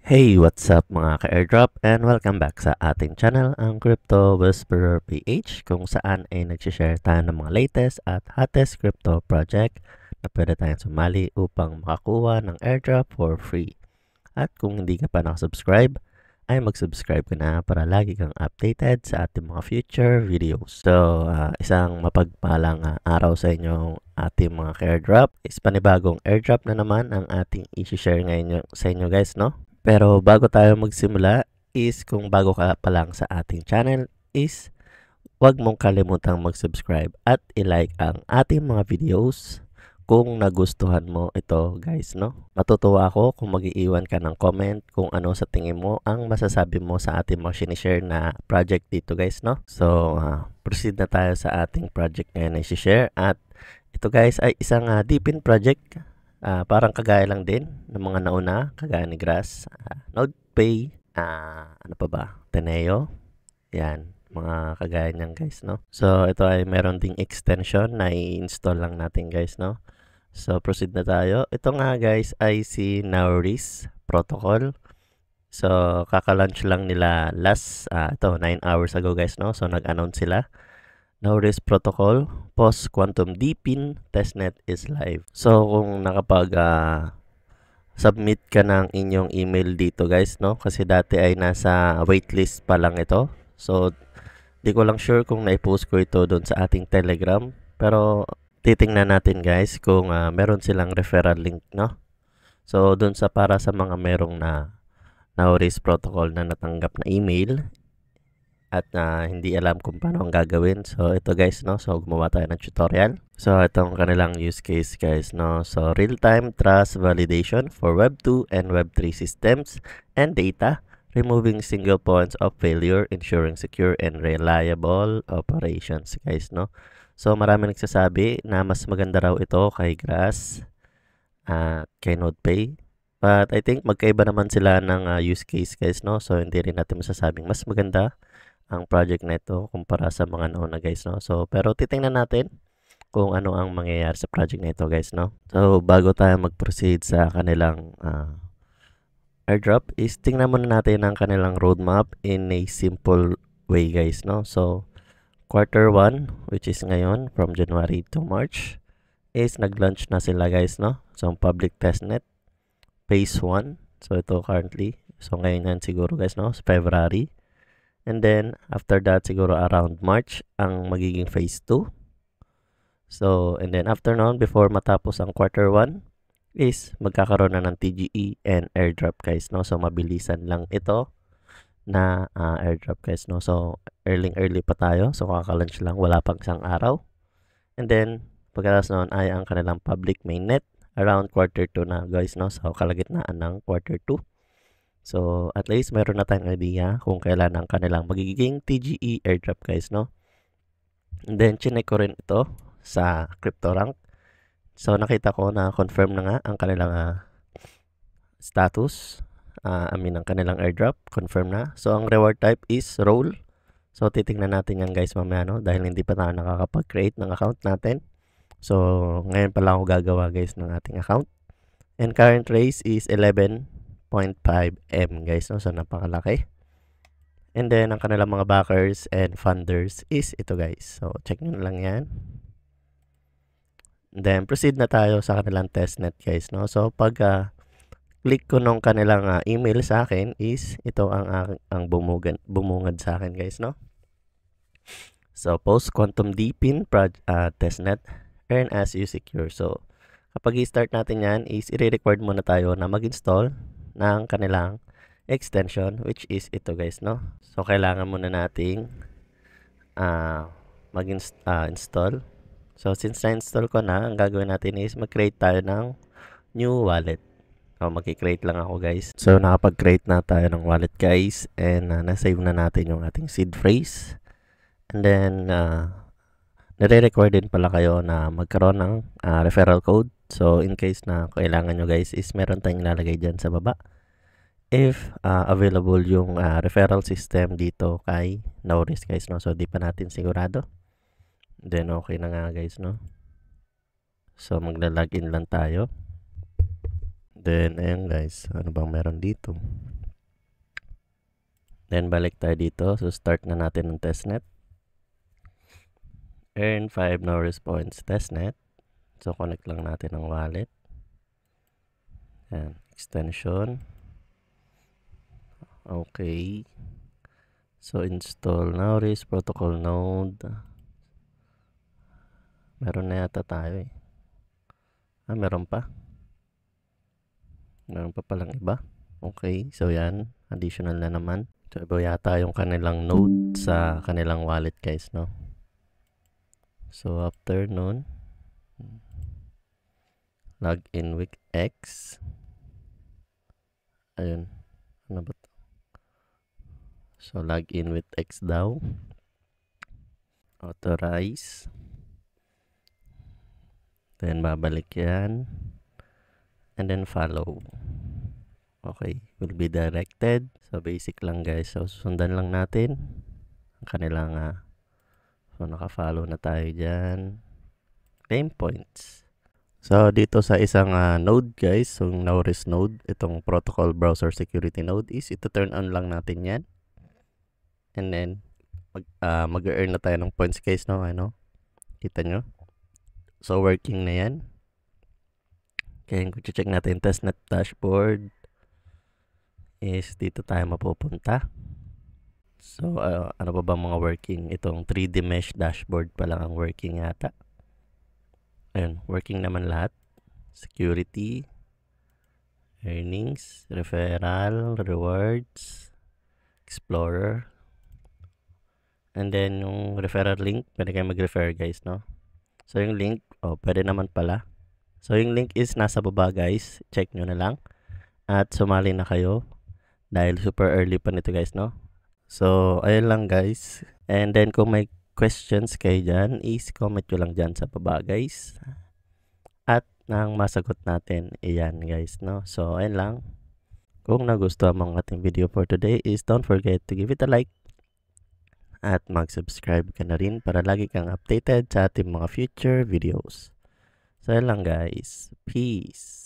Hey, what's up mga ka-airdrop and welcome back sa ating channel, ang Crypto Whisperer PH, kung saan ay nagsishare tayo ng mga latest at hottest crypto project na pwede tayong sumali upang makakuha ng airdrop for free. At kung hindi ka pa nakasubscribe, ay mag-subscribe ka na para lagi kang updated sa ating mga future videos. So, isang mapagpalang araw sa inyo ating mga ka-airdrop. Is panibagong airdrop na naman ang ating i-share ngayon sa inyo guys, no? Pero bago tayo magsimula is kung bago ka pa lang sa ating channel is huwag mong kalimutang mag-subscribe at i-like ang ating mga videos kung nagustuhan mo ito guys, no? Matutuwa ako kung mag-iiwan ka ng comment kung ano sa tingin mo ang masasabi mo sa ating mga sinishare na project dito guys, no? So, proceed na tayo sa ating project ngayon na i-share at ito guys ay isang deepin project. Parang kagaya lang din ng mga nauna, kagaya ni Grass, NodePay, ano pa ba, Teneo, yan, mga kagaya niyan guys, no? So, ito ay meron ding extension na i-install lang natin guys, no? So, proceed na tayo. Ito nga guys ay si Nauris protocol. So, kaka-launch lang nila last, 9 hours ago guys, no? So, nag-announce sila. Nauris protocol, post quantum deepin, testnet is live. So, kung nakapag submit ka ng inyong email dito guys, no? Kasi dati ay nasa waitlist pa lang ito. So, di ko lang sure kung na-post ko ito doon sa ating Telegram. Pero, titingnan natin guys kung meron silang referral link, no? So, doon sa para sa mga merong na Nauris protocol na natanggap na email at hindi alam kung paano ang gagawin. So, ito guys, no? So, gumawa tayo ng tutorial. So, itong kanilang use case guys, no? So, real-time trust validation for Web 2 and Web 3 systems and data, removing single points of failure, ensuring secure and reliable operations guys, no? So, marami nagsasabi na mas maganda raw ito kay Grass at kay NodePay. But I think magkaiba naman sila ng use case guys, no? So, hindi rin natin masasabing mas maganda ang project na ito kumpara sa mga nauna guys, no? So, pero titingnan natin kung ano ang mangyayari sa project na ito guys, no? So, bago tayo mag-proceed sa kanilang airdrop is tingnan muna natin ang kanilang roadmap in a simple way guys, no? So, quarter 1, which is ngayon from January to March, is nag-launch na sila guys, no? So, public testnet, phase 1. So, ito currently. So, ngayon yan siguro guys, no? So, February. And then, after that, siguro around March, ang magiging phase 2. So, and then after noon, before matapos ang quarter 1, is magkakaroon na ng TGE and airdrop guys, no? So, mabilisan lang ito na airdrop guys, no? So, early pa tayo. So, kaka-launch lang. Wala pang isang araw. And then, pagkatapos noon ay ang kanilang public mainnet around quarter 2 na guys, no? So, kalagitnaan ng quarter 2. So, at least meron na tayong idea kung kailan ang kanilang magiging TGE airdrop guys, no? And then, chinek ko rin ito sa CryptoRank. So, nakita ko na confirm na nga ang kanilang status. Ang kanilang airdrop, confirm na. So, ang reward type is roll. So, titingnan natin yan guys mamaya, no? Dahil hindi pa tayo nakakapag-create ng account natin. So, ngayon pa lang ako gagawa guys ng ating account. And current raise is 11.5M guys, no? So, napakalaki. And then, ang kanilang mga backers and funders is ito guys. So, check nyo lang yan. And then, proceed na tayo sa kanilang testnet guys, no? So, pag click ko nung kanilang email sa akin is ito ang bumungad sa akin guys, no? So, post quantum deepin testnet, earn as you secure. So, kapag i-start natin yan is i-record muna tayo na mag-install ng kanilang extension, which is ito guys, no? So, kailangan muna nating mag-install. So, since na-install ko na, ang gagawin natin is mag-create tayo ng new wallet. So, mag-create lang ako guys. So, nakapag-create na tayo ng wallet guys. And na-save na natin yung ating seed phrase. And then, nire-record din pala kayo na magkaroon ng referral code. So, in case na kailangan nyo guys is meron tayong ilalagay dyan sa baba. If available yung referral system dito kay Nauris guys, no? So, di pa natin sigurado. Then, okay na nga guys, no? So, magla-login lang tayo. Then, ayan guys, ano bang meron dito? Then balik tayo dito. So start na natin ng testnet. Earn 5 no response testnet. So connect lang natin ang wallet. Yan, extension. Okay. So install Nauris protocol node. Meron na yata tayo eh. Meron pa. Meron pa palang iba. Okay, so yan, additional na naman. So iba yata yung kanilang node sa kanilang wallet guys, no? So after nun, log in with X. Ayun, ano ba to? So log in with X daw. Authorize. Then babalik yan. And then follow. Okay, will be directed. So basic lang guys. So sundan lang natin ang kanilang so naka-follow na tayo dyan. Claim points. So dito sa isang node guys, so Nauris node, itong protocol browser security node is ito turn on lang natin yan. And then mag-earn na tayo ng points guys, no? Ano? Kita nyo? So working na yan. Kaya kung check natin testnet dashboard is dito tayo mapupunta. So ano pa ba mga working? Itong 3D mesh dashboard pa lang ang working yata. Ayun, working naman lahat. Security, earnings, referral, rewards, explorer. And then yung referral link, pwede kayo mag-refer guys, no? So yung link, pwede naman pala. So yung link is nasa baba guys. Check nyo na lang. At sumali na kayo. Dahil super early pa nito guys, no? So ayun lang guys. And then kung may questions kayo dyan, is comment nyo lang dyan sa baba guys. At nang masagot natin, iyan guys, no? So ayun lang. Kung nagustuhan mo ang ating video for today is don't forget to give it a like. At mag-subscribe ka na rin para lagi kang updated sa ating mga future videos. So ayun lang guys. Peace!